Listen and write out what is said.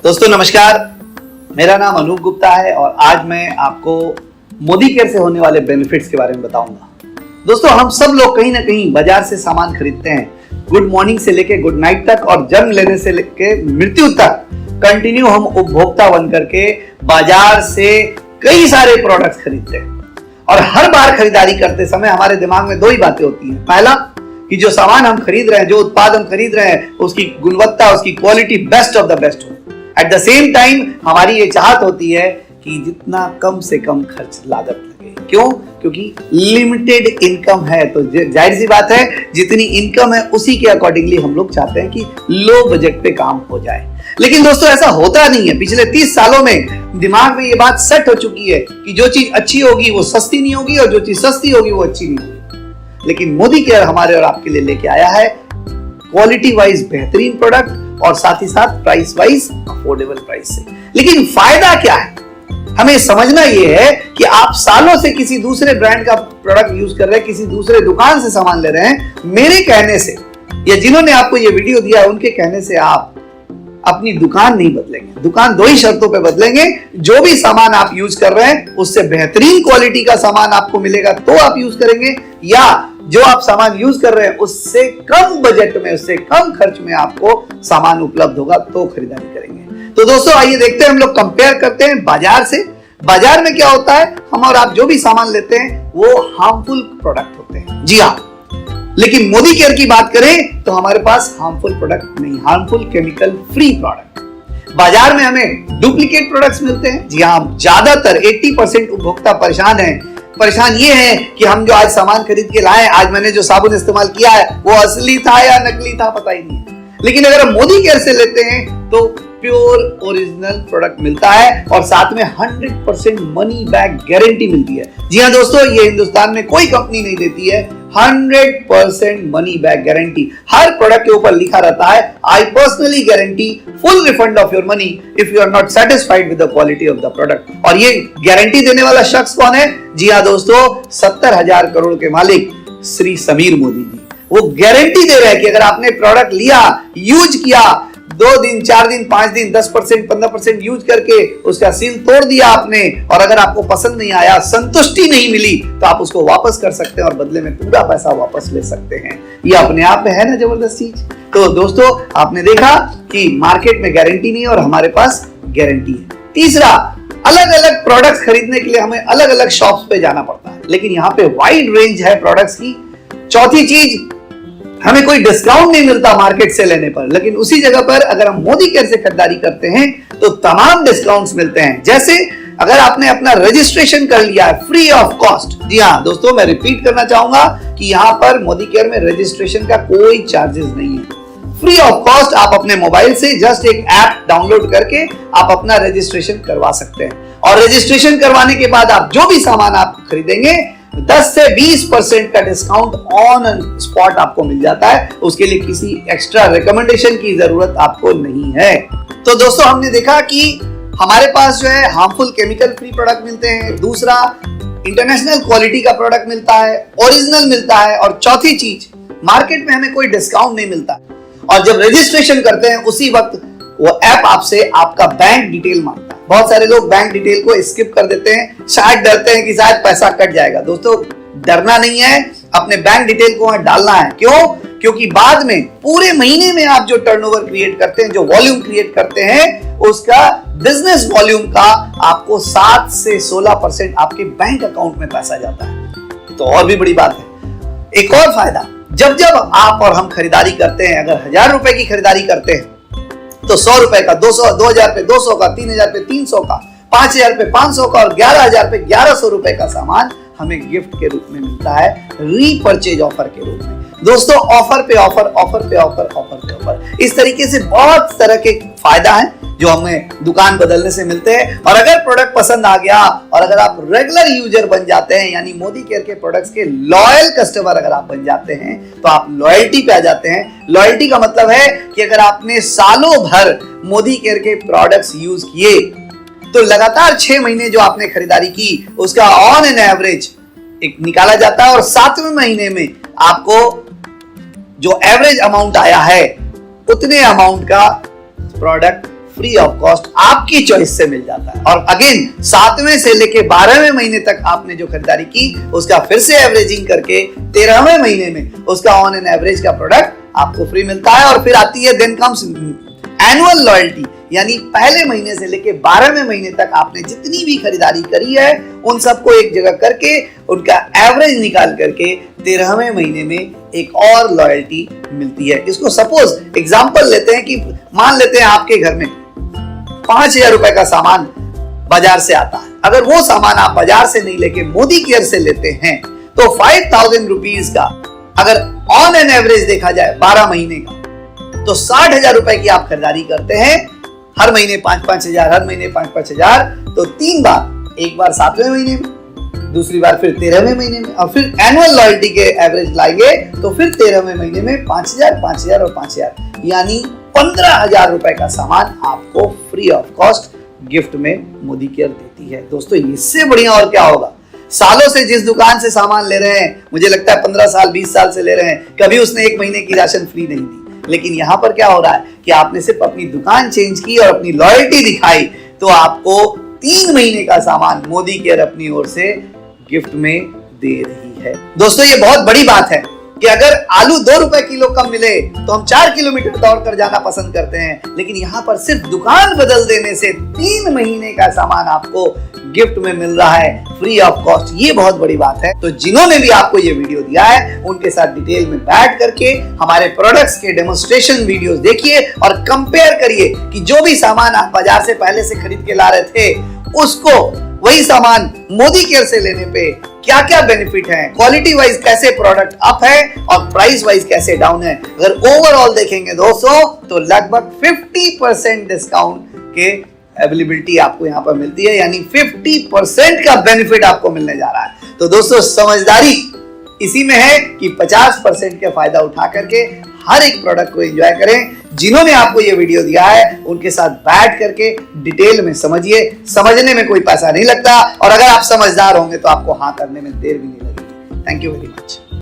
दोस्तों नमस्कार, मेरा नाम अनूप गुप्ता है और आज मैं आपको मोदी केयर से होने वाले बेनिफिट्स के बारे में बताऊंगा। दोस्तों हम सब लोग कहीं ना कहीं बाजार से सामान खरीदते हैं। गुड मॉर्निंग से लेके गुड नाइट तक और जन्म लेने से लेके मृत्यु तक कंटिन्यू हम उपभोक्ता बन करके बाजार से कई सारे प्रोडक्ट्स खरीदते हैं और हर बार खरीदारी करते समय हमारे दिमाग में दो ही बातें होती हैं। पहला कि जो सामान हम खरीद रहे हैं, जो उत्पाद हम खरीद रहे हैं, उसकी गुणवत्ता, उसकी quality best of the best हो। एट द सेम टाइम हमारी ये चाहत होती है कि जितना कम से कम खर्च लागत लगे। क्यों? क्योंकि लिमिटेड इनकम है, तो जाहिर सी बात है जितनी इनकम है उसी के अकॉर्डिंगली हम लोग चाहते हैं कि लो बजट पे काम हो जाए। लेकिन दोस्तों ऐसा होता नहीं है। पिछले 30 सालों में दिमाग में ये बात सेट हो चुकी है कि जो चीज अच्छी होगी वो सस्ती नहीं होगी और जो चीज सस्ती होगी वो अच्छी नहीं होगी। लेकिन मोदी केयर हमारे और आपके लिए लेके आया है क्वालिटी वाइज बेहतरीन प्रोडक्ट और साथ ही साथ प्राइस वाइज अफोर्डेबल प्राइस से। लेकिन फायदा क्या है? हमें समझना यह है कि आप सालों से किसी दूसरे ब्रांड का प्रोडक्ट यूज कर रहे हैं, किसी दूसरे दुकान से सामान ले रहे हैं, मेरे कहने से या जिन्होंने आपको यह वीडियो दिया है उनके कहने से आप अपनी दुकान नहीं बदलेंगे। दुकान दो ही शर्तों पे बदलेंगे, जो भी सामान आप यूज कर रहे हैं उससे बेहतरीन क्वालिटी का सामान आपको मिलेगा तो आप यूज करेंगे, या जो आप सामान यूज कर रहे हैं उससे कम बजट में, उससे कम खर्च में आपको सामान उपलब्ध होगा तो खरीदारी करेंगे। तो दोस्तों आइए देखते हैं, हम लोग कंपेयर करते हैं बाजार से। बाजार में क्या होता है, हम और आप जो भी सामान लेते हैं वो हार्मफुल प्रोडक्ट होते हैं। जी हाँ, लेकिन मोदी केयर की बात करें तो हमारे पास हार्मफुल प्रोडक्ट नहीं, हार्मफुल केमिकल फ्री प्रोडक्ट। बाजार में हमें डुप्लीकेट प्रोडक्ट्स मिलते हैं। जी हाँ, ज्यादातर 80% उपभोक्ता परेशान ये है कि हम जो आज सामान खरीद के लाए, आज मैंने जो साबुन इस्तेमाल किया है वो असली था या नकली था पता ही नहीं है। लेकिन अगर हम मोदी केयर से लेते हैं तो प्योर ओरिजिनल प्रोडक्ट मिलता है और साथ में 100% मनी बैक गारंटी मिलती है। जी हाँ दोस्तों, ये हिंदुस्तान में कोई कंपनी नहीं देती है 100% मनी बैक गारंटी। हर प्रोडक्ट के ऊपर लिखा रहता है I personally guarantee full refund of your money if you are not satisfied with the quality of the product. और ये गारंटी देने वाला शख्स कौन है? जी हाँ दोस्तों, 70,000 करोड़ के मालिक श्री समीर मोदी जी। वो गारंटी दे रहे हैं कि अगर आपने प्रोडक्ट लिया, यूज किया, 2 दिन, 4 दिन, 5 दिन, 10%, 15% यूज करके उसका सील तोड़ दिया आपने और अगर आपको पसंद नहीं आया, संतुष्टि नहीं मिली, तो आप उसको वापस कर सकते हैं और बदले में पूरा पैसा वापस ले सकते हैं। ये अपने आप में है ना जबरदस्त चीज। तो दोस्तों आपने देखा कि मार्केट में गारंटी नहीं और हमारे पास गारंटी है। तीसरा, अलग अलग प्रोडक्ट्स खरीदने के लिए हमें अलग अलग शॉप्स पे जाना पड़ता है, लेकिन यहाँ पे वाइड रेंज है प्रोडक्ट्स की। चौथी चीज, हमें कोई डिस्काउंट नहीं मिलता मार्केट से लेने पर, लेकिन उसी जगह पर अगर हम मोदी केयर से खरीदारी करते हैं तो तमाम डिस्काउंट्स मिलते हैं। जैसे अगर आपने अपना रजिस्ट्रेशन कर लिया है फ्री ऑफ कॉस्ट। जी हाँ दोस्तों, मैं रिपीट करना चाहूंगा कि यहाँ पर मोदी केयर में रजिस्ट्रेशन का कोई चार्जेस नहीं है। फ्री ऑफ कॉस्ट आप अपने मोबाइल से जस्ट एक ऐप डाउनलोड करके आप अपना रजिस्ट्रेशन करवा सकते हैं और रजिस्ट्रेशन करवाने के बाद आप जो भी सामान आप खरीदेंगे 10 से 20% का डिस्काउंट ऑन स्पॉट आपको मिल जाता है। उसके लिए किसी एक्स्ट्रा रिकमेंडेशन की जरूरत आपको नहीं है। तो दोस्तों हमने देखा कि हमारे पास जो है हार्मफुल केमिकल फ्री प्रोडक्ट मिलते हैं, दूसरा इंटरनेशनल क्वालिटी का प्रोडक्ट मिलता है, ओरिजिनल मिलता है, और चौथी चीज मार्केट में हमें कोई डिस्काउंट नहीं मिलता। और जब रजिस्ट्रेशन करते हैं उसी वक्त वो ऐप आपसे आपका बैंक डिटेल मांगता है। बहुत सारे लोग बैंक डिटेल को स्किप कर देते हैं, शायद डरते हैं कि शायद पैसा कट जाएगा। दोस्तों डरना नहीं है, अपने बैंक डिटेल को वहां डालना है। क्यों? क्योंकि बाद में पूरे महीने में आप जो टर्नओवर क्रिएट करते हैं, जो वॉल्यूम क्रिएट करते हैं, उसका बिजनेस वॉल्यूम का आपको 7 से 16% आपके बैंक अकाउंट में पैसा जाता है। तो और भी बड़ी बात है, एक और फायदा, जब जब आप और हम खरीदारी करते हैं, अगर 1000 रुपए की खरीदारी करते हैं तो 100 रुपए का 200, 2000 पे 200 का, 3000 पे 300 का, 5000 पे 500 का और 11000 पे 1100 रुपए का सामान हमें गिफ्ट के रूप में मिलता है, रीपर्चेज ऑफर के रूप में। दोस्तों ऑफर पे ऑफर, ऑफर पे ऑफर, ऑफर पे ऑफर, इस तरीके से बहुत तरह के फायदा है जो हमें दुकान बदलने से मिलते हैं। और अगर प्रोडक्ट पसंद आ गया और अगर आप रेगुलर यूजर बन जाते हैं, यानी मोदी केयर के प्रोडक्ट्स के लॉयल कस्टमर अगर आप बन जाते हैं, तो आप लॉयल्टी पे आ जाते हैं। लॉयल्टी का मतलब है कि अगर आपने सालों भर मोदी केयर के प्रोडक्ट्स यूज किए तो लगातार 6 महीने जो आपने खरीदारी की उसका ऑन एन एवरेज एक निकाला जाता है और 7वें महीने में आपको जो एवरेज अमाउंट आया है उतने अमाउंट का प्रोडक्ट फ्री ऑफ कॉस्ट आपकी चॉइस से मिल जाता है। और अगेन 7वें से लेके 12वें महीने तक आपने जो खरीदारी की उसका फिर से एवरेजिंग करके 13वें महीने में उसका ऑन एन एवरेज का प्रोडक्ट आपको फ्री मिलता है। और फिर आती है देन कम्स एनुअल लॉयल्टी, यानी पहले महीने से लेके 12वें महीने तक आपने जितनी भी खरीदारी करी है उन सबको एक जगह करके उनका एवरेज निकाल करके 13वें महीने में एक और लॉयल्टी मिलती है। इसको सपोज एग्जांपल लेते हैं कि मान लेते हैं आपके घर में 5,000 रुपए का सामान बाजार से आता है। अगर वो सामान आप बाजार से नहीं लेके मोदी केयर से लेते हैं तो 5,000 रुपीज का अगर ऑन एन एवरेज देखा जाए 12 महीने का तो 60,000 रुपए की आप खरीदारी करते हैं। हर महीने 5-5 हजार, हर महीने 5-5 हजार, तो 3 बार, एक बार 7वें महीने में, दूसरी बार फिर 13वें महीने में, और फिर एनुअल लॉयल्टी के एवरेज लाएंगे तो फिर 13वें महीने में 5,000, 5,000 और 5,000, यानी 15,000 रुपए का सामान आपको फ्री ऑफ कॉस्ट गिफ्ट में मोदी केयर देती है। दोस्तों इससे बढ़िया और क्या होगा। सालों से जिस दुकान से सामान ले रहे हैं, मुझे लगता है 15 साल 20 साल से ले रहे हैं, कभी उसने 1 महीने की राशन फ्री नहीं दी। लेकिन यहां पर क्या हो रहा है कि आपने सिर्फ अपनी दुकान चेंज की और अपनी लॉयल्टी दिखाई तो आपको 3 महीने का सामान मोदी केयर अपनी ओर से गिफ्ट में दे रही है। दोस्तों ये बहुत बड़ी बात है कि अगर आलू 2 रुपए किलो कम मिले तो हम 4 किलोमीटर दौड़ कर जाना पसंद करते हैं, लेकिन यहां पर सिर्फ दुकान बदल देने से 3 महीने का सामान आपको गिफ्ट में मिल रहा है फ्री ऑफ कॉस्ट। ये बहुत बड़ी बात है। तो जिन्होंने भी आपको ये वीडियो दिया है उनके साथ डिटेल में बैठ करके हमारे प्रोडक्ट्स के डेमोन्स्ट्रेशन वीडियोस देखिए और कंपेयर करिए कि जो भी सामान आप बाजार से पहले से खरीद के ला रहे थे उसको वही सामान मोदी केयर से लेने पे क्या क्या बेनिफिट है, क्वालिटी वाइज कैसे प्रोडक्ट अप है और प्राइस वाइज कैसे डाउन है। अगर ओवरऑल देखेंगे दोस्तों तो लगभग 50% डिस्काउंट के अवेलेबिलिटी आपको यहां पर मिलती है, यानी 50% का बेनिफिट आपको मिलने जा रहा है। तो दोस्तों समझदारी इसी में है कि 50% का फायदा उठा करके हर एक प्रोडक्ट को एंजॉय करें। जिन्होंने आपको ये वीडियो दिया है उनके साथ बैठ करके डिटेल में समझिए। समझने में कोई पैसा नहीं लगता और अगर आप समझदार होंगे तो आपको हाँ करने में देर भी नहीं लगेगी। Thank you very much.